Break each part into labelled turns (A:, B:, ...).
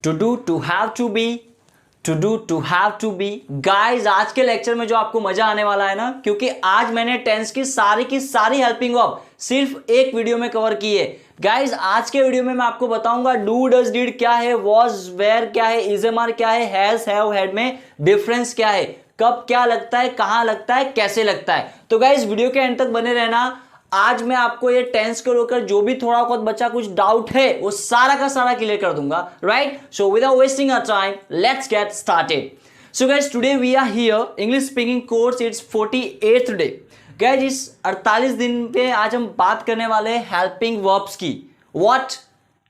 A: To do, to have to be, to do, to have to be. Guys आज के lecture में जो आपको मजा आने वाला है ना, क्योंकि आज मैंने टेंस की सारी हेल्पिंग वर्ब सिर्फ एक वीडियो में कवर की है। गाइज आज के वीडियो में मैं आपको बताऊंगा डू, डज, डिड क्या है, वॉज, वेयर क्या है, इज एम आर क्या है, हैज, हैव, हैड में डिफरेंस क्या है, कब क्या लगता है, कहां लगता है, कैसे लगता है। तो गाइज वीडियो के एंड तक बने रहना। आज मैं आपको ये टेंस को लेकर जो भी थोड़ा बहुत बच्चा कुछ डाउट है वो सारा का सारा क्लियर कर दूंगा, right. So without wasting our time let's get started. So guys today we are here English speaking course, it's 48th day. Guys इस 48 दिन पे आज हम बात करने वाले हैं हेल्पिंग वर्ब्स की। What?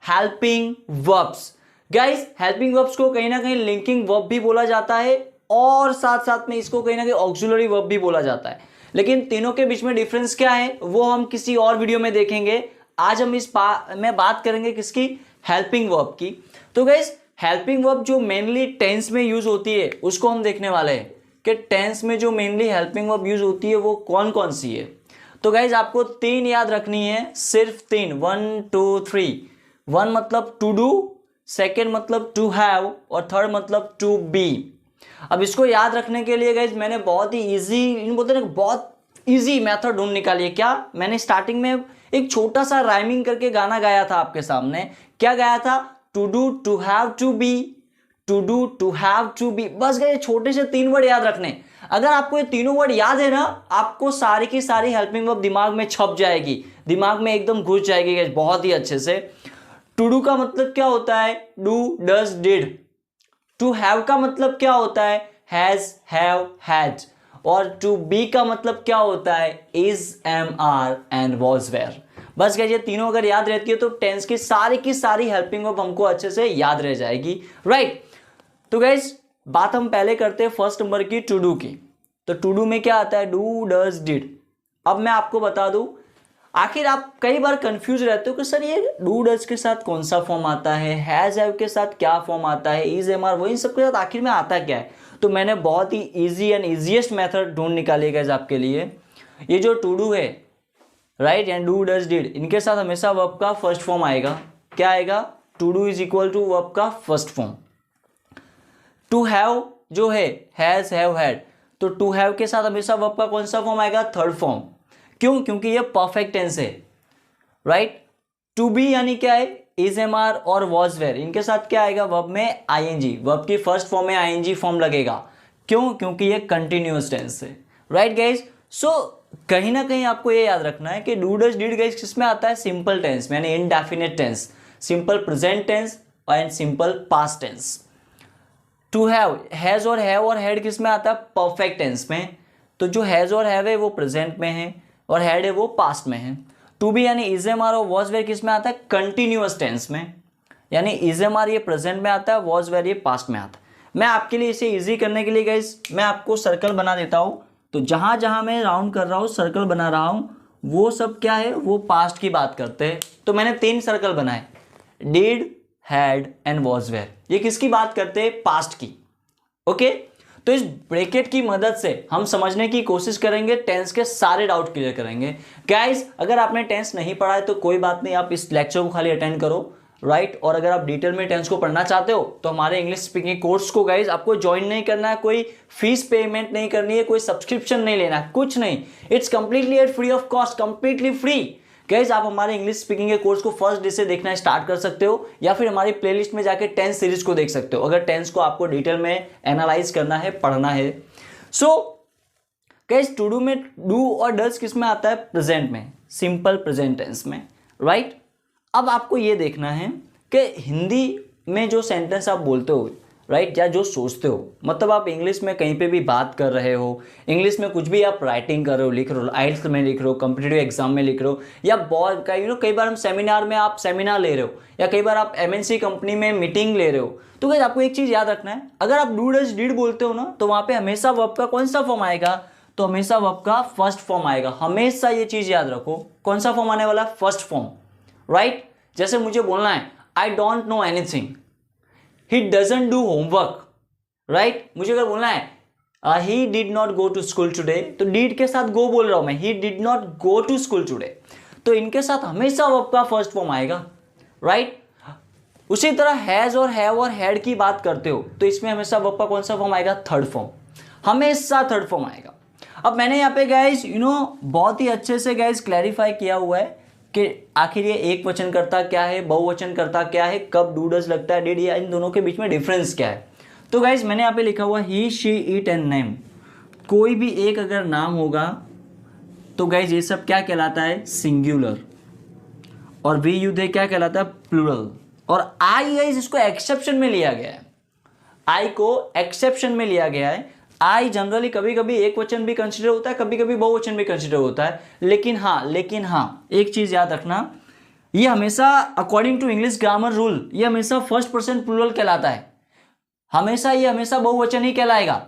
A: Helping verbs. Guys helping verbs को कहीं ना कहीं लिंकिंग वर्ब भी बोला जाता है और साथ साथ में इसको कहीं ना कहीं ऑक्सिलरी वर्ब भी बोला जाता है। लेकिन तीनों के बीच में डिफरेंस क्या है वो हम किसी और वीडियो में देखेंगे। आज हम में बात करेंगे किसकी? हेल्पिंग वर्ब की। तो गाइस हेल्पिंग वर्ब जो मेनली टेंस में यूज होती है उसको हम देखने वाले हैं कि टेंस में जो मेनली हेल्पिंग वर्ब यूज होती है वो कौन कौन सी है। तो गाइस आपको 3 याद रखनी है, सिर्फ 3, 1 2 3। 1 मतलब टू डू, सेकेंड मतलब टू हैव और थर्ड मतलब टू बी। अब इसको याद रखने के लिए गाइज मैंने बहुत ही इजी, बोलते हैं बहुत इजी मेथड ढूंढ निकाली है। क्या? मैंने स्टार्टिंग में एक छोटा सा राइमिंग करके गाना गाया था आपके सामने। क्या गाया था? To do, to have to be, to do, to have to be. बस गए छोटे से 3 वर्ड याद रखने। अगर आपको ये तीनों वर्ड याद है ना, आपको सारी की सारी हेल्पिंग वर्ब दिमाग में छप जाएगी, दिमाग में एकदम घुस जाएगी गाइज बहुत ही अच्छे से। टू डू का मतलब क्या होता है? Do, does, did. To have का मतलब क्या होता है? Has, have, had. और टू बी का मतलब क्या होता है? Is, am, are and was, were. बस गाइस ये तीनों अगर याद रहती है तो टेंस की सारी हेल्पिंग वर्ब हमको अच्छे से याद रह जाएगी, राइट। तो गाइस बात हम पहले करते हैं फर्स्ट नंबर की, टू डू की। तो टू डू में क्या आता है? Do, does, did. अब मैं आपको बता दूं, आखिर आप कई बार कंफ्यूज रहते हो कि सर ये डू डज के साथ कौन सा फॉर्म आता है, हैज हैव के साथ क्या फॉर्म आता है, इज, एम, आर, वो इन सब के साथ आखिर में आता क्या है। तो मैंने बहुत ही इजी एंड इजीएस्ट मेथड ढूंढ निकाली गाइस आपके लिए। ये जो टू डू है, right, and do, does, did, इनके साथ हमेशा वर्ब का फर्स्ट फॉर्म आएगा। क्या आएगा? To do is equal to verb का फर्स्ट फॉर्म। टू हैव जो है हैज, हैव, हैड, तो टू हैव के साथ हमेशा वर्ब का कौन सा फॉर्म आएगा? Third form. क्यों? क्योंकि ये परफेक्ट टेंस है, राइट। टू बी यानी क्या है? इज, एम, आर और वॉज, वेयर, इनके साथ क्या आएगा? वर्ब में आईएनजी, वर्ब की फर्स्ट फॉर्म में आईएनजी फॉर्म लगेगा। क्यों? क्योंकि ये कंटिन्यूअस टेंस है, राइट गाइज। सो कहीं ना कहीं आपको ये याद रखना है कि डू, डज, डिड गाइज किसमें आता है? सिंपल टेंस में, यानी indefinite tense, simple present tense and simple past tense. To have, has और हैव और हैड किसमें आता है? परफेक्ट टेंस में। तो जो हैज और हैव है वो प्रेजेंट में है और हैड है वो पास्ट में है। टू बी यानी इज, एम, आर और वॉज, वेयर किसमें आता है? कंटिन्यूअस टेंस में, यानी इज, एम, आर ये प्रेजेंट में आता है, वॉज, वेयर ये पास्ट में आता है। मैं आपके लिए इसे इजी करने के लिए गाइस मैं आपको सर्कल बना देता हूँ। तो जहां जहां मैं राउंड कर रहा हूँ, सर्कल बना रहा हूँ, वो सब क्या है? वो पास्ट की बात करते हैं। तो मैंने 3 सर्कल बनाए, did, had and was, where. ये किसकी बात करते हैं? पास्ट की, ओके। तो इस ब्रैकेट की मदद से हम समझने की कोशिश करेंगे, टेंस के सारे डाउट क्लियर करेंगे। गाइस अगर आपने टेंस नहीं पढ़ा है तो कोई बात नहीं, आप इस लेक्चर को खाली अटेंड करो, राइट। और अगर आप डिटेल में टेंस को पढ़ना चाहते हो तो हमारे इंग्लिश स्पीकिंग कोर्स को गाइस आपको ज्वाइन नहीं करना है, कोई फीस पेमेंट नहीं करनी है, कोई सब्सक्रिप्शन नहीं लेना है, कुछ नहीं। It's completely eight free of cost, completely free. Guys आप हमारे इंग्लिश स्पीकिंग के कोर्स को फर्स्ट डे से देखना स्टार्ट कर सकते हो, या फिर हमारी प्लेलिस्ट में जाके टेंस सीरीज को देख सकते हो अगर टेंस को आपको डिटेल में एनालाइज करना है, पढ़ना है। सो गाइस टू डू में डू और डज किस में आता है? प्रेजेंट में, सिंपल प्रेजेंट टेंस में, राइट। अब आपको ये देखना है कि हिंदी में जो सेंटेंस आप बोलते हो, राइट, या जो सोचते हो, मतलब आप इंग्लिश में कहीं पे भी बात कर रहे हो, इंग्लिश में कुछ भी आप राइटिंग कर रहे हो, लिख रहे हो, आइल्स में लिख रहे हो, कॉम्पिटिटिव एग्जाम में लिख रहे हो, या बहुत कई बार हम सेमिनार में आप सेमिनार ले रहे हो, या कई बार आप एमएनसी कंपनी में मीटिंग ले रहे हो। तो गाइस आपको एक चीज़ याद रखना है, अगर आप डू, डज, डिड बोलते हो ना तो वहाँ पे हमेशा वर्ब का कौन सा फॉर्म आएगा? तो हमेशा वर्ब का फर्स्ट फॉर्म आएगा। हमेशा ये चीज़ याद रखो, कौन सा फॉर्म आने वाला? First form, right. जैसे मुझे बोलना है आई don't know anything, he doesn't do homework, right? मुझे अगर बोलना है he did not go to school today, तो did के साथ go बोल रहा हूं मैं, he did not go to school today, तो इनके साथ हमेशा वर्ब का फर्स्ट फॉर्म आएगा, right? उसी तरह हैज और हैव और हैड की बात करते हो तो इसमें हमेशा वर्ब का कौन सा फॉर्म आएगा? थर्ड फॉर्म, हमेशा थर्ड फॉर्म आएगा। अब मैंने यहाँ पे गाइस बहुत ही अच्छे से गाइस क्लैरिफाई किया हुआ है कि आखिर ये एक वचन करता क्या है, बहुवचन करता क्या है, कब डू डज लगता है, डिड, या इन दोनों के बीच में डिफरेंस क्या है। तो गाइस मैंने यहाँ पे लिखा हुआ ही, शी, इट एंड नेम, कोई भी एक अगर नाम होगा तो गाइस ये सब क्या कहलाता है? सिंगुलर। और वी, यू, दे क्या कहलाता है? प्लूरल। और आई गाइस इसको एक्सेप्शन में लिया गया है, आई को एक्सेप्शन में लिया गया है। आई जनरली कभी कभी एक वचन भी कंसिडर होता है, कभी कभी बहुवचन भी कंसिडर होता है, लेकिन हाँ एक चीज याद रखना, ये हमेशा according to English grammar rule ये हमेशा फर्स्ट पर्सन प्लूरल कहलाता है, हमेशा बहुवचन ही कहलाएगा,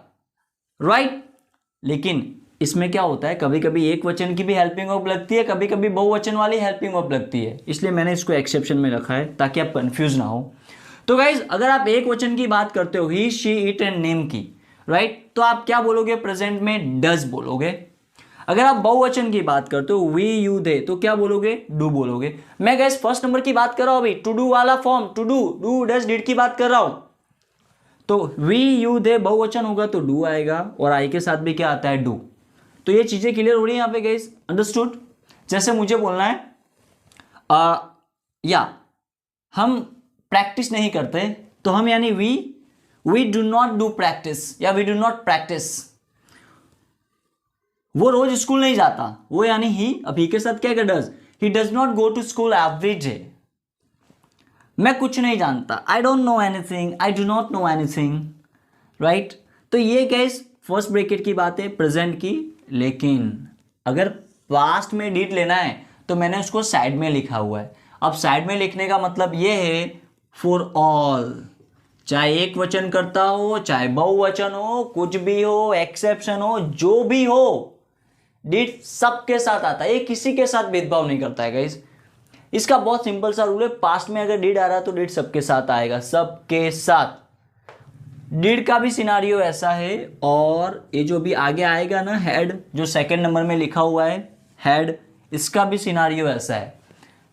A: राइट। लेकिन इसमें क्या होता है, कभी कभी एक वचन की भी हेल्पिंग वर्ब लगती है, कभी कभी बहुवचन वाली हेल्पिंग वर्ब लगती है, इसलिए मैंने इसको एक्सेप्शन में रखा है ताकि आप कंफ्यूज ना हो। तो गाइज अगर आप एक वचन की बात करते हो, he, she, it and name की, राइट, तो आप क्या बोलोगे? प्रेजेंट में डज बोलोगे। अगर आप बहुवचन की बात करते हो, वी, यू, दे, तो क्या बोलोगे? डू बोलोगे। मैं गाइज फर्स्ट नंबर की बात कर रहा हूं अभी, टू डू वाला form, to do does did की बात कर रहा हूं। तो वी, यू, दे बहुवचन होगा तो डू आएगा, और आई के साथ भी क्या आता है? डू। तो ये चीजें क्लियर हो रही है यहाँ पे गाइस, अंडरस्टूड। जैसे मुझे बोलना है या हम प्रैक्टिस नहीं करते तो हम यानी we do not do practice या वी डू नॉट प्रैक्टिस। वो रोज स्कूल नहीं जाता, वो यानी ही, अभी के साथ क्या does, he does not go to school every day. मैं कुछ नहीं जानता, I don't know anything, I do not know anything, right. तो ये गाइस फर्स्ट ब्रैकेट की बात है प्रेजेंट की। लेकिन अगर पास्ट में डिड लेना है तो मैंने उसको साइड में लिखा हुआ है। अब साइड में लिखने का मतलब ये है फॉर ऑल, चाहे एक वचन करता हो, चाहे बहुवचन हो, कुछ भी हो, एक्सेप्शन हो, जो भी हो, डिड सबके साथ आता है, ये किसी के साथ भेदभाव नहीं करता है गाइस। इसका बहुत सिंपल सा रूल है, पास्ट में अगर डिड आ रहा है तो डिड सबके साथ आएगा, सबके साथ। डिड का भी सिनारियो ऐसा है, और ये जो भी आगे आएगा ना हैड, जो सेकंड नंबर में लिखा हुआ है हैड, इसका भी सिनारियो ऐसा है।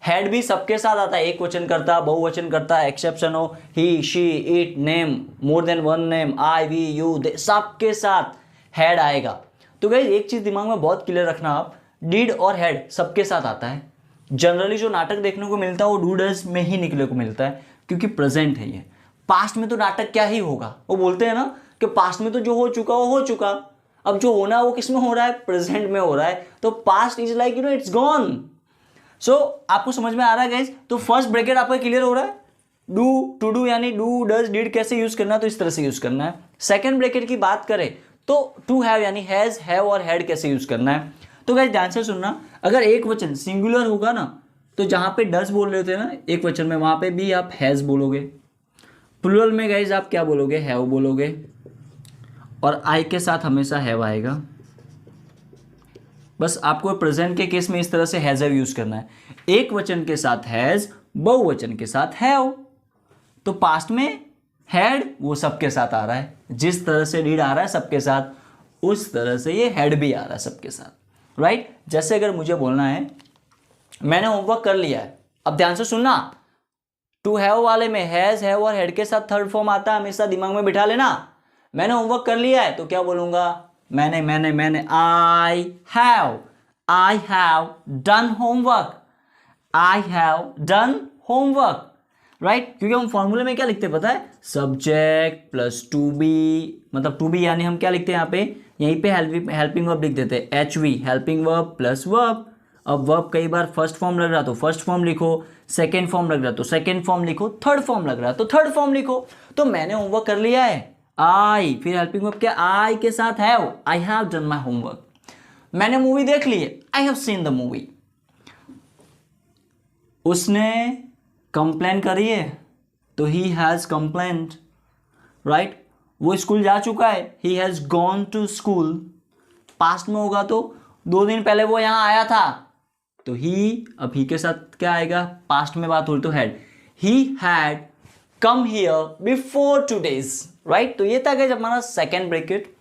A: हैड भी सबके साथ आता है, एक वचन करता, बहुवचन करता, एक्सेप्शन हो, he, she, it, name, more than one name, I, we, you, they, सबके साथ हैड आएगा। तो गाइस एक चीज दिमाग में बहुत क्लियर रखना आप, डिड और हैड सबके साथ आता है। जनरली जो नाटक देखने को मिलता है वो डू डज में ही निकले को मिलता है, क्योंकि प्रेजेंट है ये। पास्ट में तो नाटक क्या ही होगा, वो बोलते हैं ना कि पास्ट में तो जो हो चुका वो हो चुका, अब जो होना है वो किस में हो रहा है? प्रेजेंट में हो रहा है। तो past is like it's gone. So आपको समझ में आ रहा है गाइस? तो फर्स्ट ब्रैकेट आपका क्लियर हो रहा है, डू, टू डू यानी डू डज डिड कैसे यूज करना है, तो इस तरह से यूज करना है। सेकंड ब्रैकेट की बात करें तो टू हैव यानी हैज, हैव और हैड कैसे यूज करना है। तो गाइस ध्यान से सुनना, अगर एक वचन सिंगुलर होगा ना तो जहां पे डज बोल रहे थे ना एक वचन में, वहां पे भी आप हैज बोलोगे। प्लूरल में गाइज आप क्या बोलोगे? हैव बोलोगे, और आई के साथ हमेशा हैव आएगा। बस आपको प्रेजेंट के केस में इस तरह से हैज हैव यूज करना है, एक वचन के साथ हैज, बहुवचन के साथ हैव। तो पास्ट में हैड वो सबके साथ आ रहा है, जिस तरह से डिड आ रहा है सबके साथ, उस तरह से ये हैड भी आ रहा है सबके साथ, राइट। जैसे अगर मुझे बोलना है मैंने होमवर्क कर लिया है, अब ध्यान से सुनना, टू हैव वाले में हैज, हैव और हैड के साथ थर्ड फॉर्म आता है, हमेशा दिमाग में बिठा लेना। मैंने होमवर्क कर लिया है तो क्या बोलूंगा? मैंने आई have done homework, I have done homework, right. क्योंकि हम फॉर्मूले में क्या लिखते हैं पता है? सब्जेक्ट प्लस टू बी, मतलब टू बी यानी हम क्या लिखते हैं यहाँ पे, यहीं पे हेल्पिंग वर्ब लिख देते हैं, H we, helping verb plus verb. अब वर्ब कई बार फर्स्ट फॉर्म लग रहा तो फर्स्ट फॉर्म लिखो, सेकेंड फॉर्म लग रहा तो सेकेंड फॉर्म लिखो, थर्ड फॉर्म लग रहा तो थर्ड फॉर्म लिखो। तो मैंने होमवर्क कर लिया है, आई, फिर हेल्पिंग वर्ब क्या? आई के साथ have, I have done my homework. मैंने मूवी देख ली है, I have seen the movie. उसने कंप्लेन करी है तो ही हैज कंप्लेंट, राइट। वो स्कूल जा चुका है, he has gone to school. Past में होगा तो 2 दिन पहले वो यहां आया था, तो ही, अब ही के साथ क्या आएगा? पास्ट में बात हो रही तो had, he had come here before 2 days, right. तो ये था गाइस हमारा सेकंड ब्रैकेट।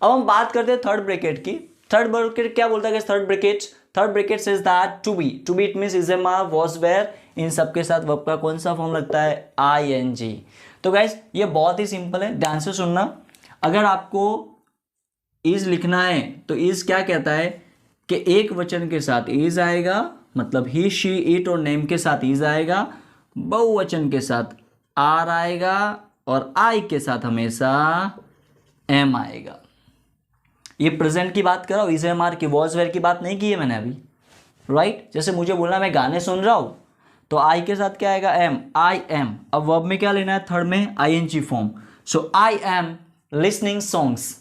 A: अब हम बात करते हैं थर्ड ब्रैकेट की। थर्ड ब्रैकेट क्या बोलता है guys? Third bracket says that to be it means is am are was were इन सब के साथ वर्ब का कौन सा फॉर्म लगता है, ing। तो गाइज ये बहुत ही सिंपल है, ध्यान से सुनना। अगर आपको इज लिखना है तो इज क्या कहता है कि एक वचन के साथ इज आएगा, मतलब ही शी इट और नेम के साथ इज आएगा, बहुवचन के साथ आर आएगा और आई के साथ हमेशा एम आएगा। ये प्रेजेंट की बात कर रहा हूँ, इज एम आर की, वॉज वेयर की बात नहीं की है मैंने अभी, राइट। जैसे मुझे बोलना मैं गाने सुन रहा हूँ तो आई के साथ क्या आएगा, एम, आई एम। अब वर्ब में क्या लेना है, थर्ड में ing form. So I am listening songs,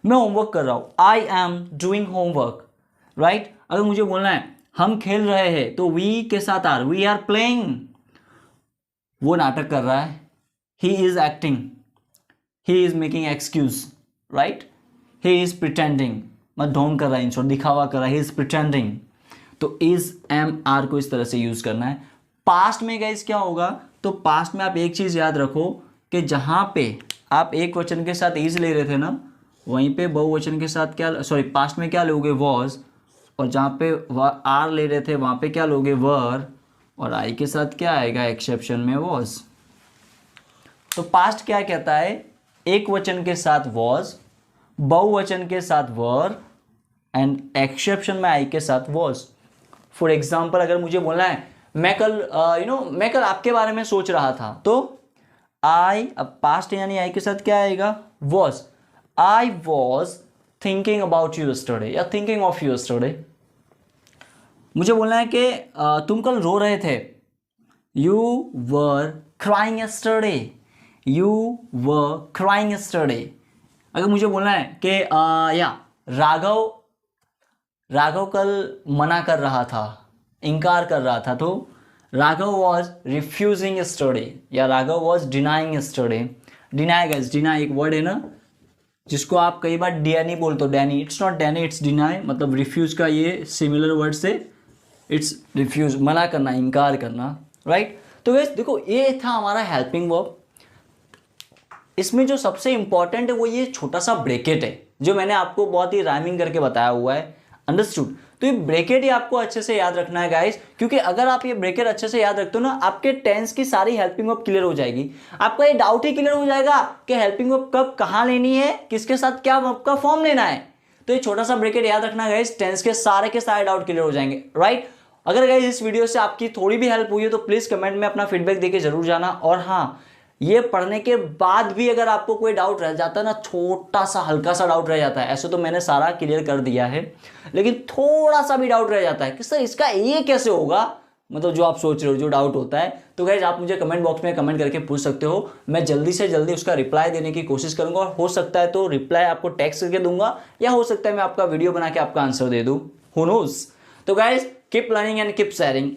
A: मैं होमवर्क कर रहा हूँ, I am doing homework, right. अगर मुझे बोलना है हम खेल रहे हैं तो वी के साथ आर, वी आर प्लेइंग, वो नाटक कर रहा है, he is acting, he is making excuse, right, he is pretending, मैं ढोंग कर रहा है, इन शॉर्ट दिखावा कर रहा है, ही इज प्रिटेंडिंग। तो इज एम आर को इस तरह से यूज करना है। पास्ट में गाइस क्या होगा, तो पास्ट में आप एक चीज याद रखो कि जहां पे आप एक वचन के साथ इज ले रहे थे ना, वहीं पे बहुवचन के साथ क्या, सॉरी पास्ट में क्या लोगे, वॉज, और जहां पे आर ले रहे थे वहां पे क्या लोगे, वर, और आई के साथ क्या आएगा, एक्सेप्शन में वॉज। तो पास्ट क्या कहता है, एक वचन के साथ वॉज, बहुवचन के साथ वर एंड एक्सेप्शन में आई के साथ वॉज। फॉर एग्जाम्पल अगर मुझे बोलना है मैं कल मैं कल आपके बारे में सोच रहा था, तो आई, अब पास्ट यानी आई के साथ क्या आएगा, was, I was thinking about you yesterday या थिंकिंग ऑफ यू यस्टरडे। मुझे बोलना है कि तुम कल रो रहे थे, you were crying yesterday, you were crying yesterday. अगर मुझे बोलना है कि या राघव कल मना कर रहा था, इनकार कर रहा था, तो राघव वॉज रिफ्यूजिंग यस्टरडे या Raghav was denying yesterday. Deny guys, deny एक वर्ड है ना जिसको आप कई बार डैनी बोलते हो, Danny, it's not Danny, it's deny, मतलब रिफ्यूज का ये सिमिलर वर्ड से इट्स रिफ्यूज, मना करना, इनकार करना, राइट। तो गाइस देखो ये था हमारा हेल्पिंग वर्ब। इसमें जो सबसे इंपॉर्टेंट है वो ये छोटा सा ब्रेकेट है जो मैंने आपको बहुत ही राइमिंग करके बताया हुआ है, अंडरस्टूड। तो ये ब्रेकेट ही आपको अच्छे से याद रखना है गाइस, क्योंकि अगर आप ये ब्रेकेट अच्छे से याद रखते हो ना, आपके टेंस की सारी हेल्पिंग वर्ब क्लियर हो जाएगी। आपका ये डाउट ही क्लियर हो जाएगा कि हेल्पिंग वर्ब कब कहाँ लेनी है, किसके साथ क्या वर्ब का फॉर्म लेना है। तो ये छोटा सा ब्रेकेट याद रखना गाइस, टेंस के सारे डाउट क्लियर हो जाएंगे, राइट। अगर गाइस इस वीडियो से आपकी थोड़ी भी हेल्प हुई है तो प्लीज कमेंट में अपना फीडबैक देके जरूर जाना। और हाँ, ये पढ़ने के बाद भी अगर आपको कोई डाउट रह जाता है ना, छोटा सा हल्का सा डाउट रह जाता है, ऐसे तो मैंने सारा क्लियर कर दिया है, लेकिन थोड़ा सा भी डाउट रह जाता है कि सर इसका ये कैसे होगा, मतलब जो आप सोच रहे हो, जो डाउट होता है, तो गाइज आप मुझे कमेंट बॉक्स में कमेंट करके पूछ सकते हो। मैं जल्दी से जल्दी उसका रिप्लाई देने की कोशिश करूंगा, और हो सकता है तो रिप्लाई आपको टेक्स्ट करके दूंगा, या हो सकता है मैं आपका वीडियो बना के आपका आंसर दे दूं, हू नोस। तो guys keep learning and keep sharing.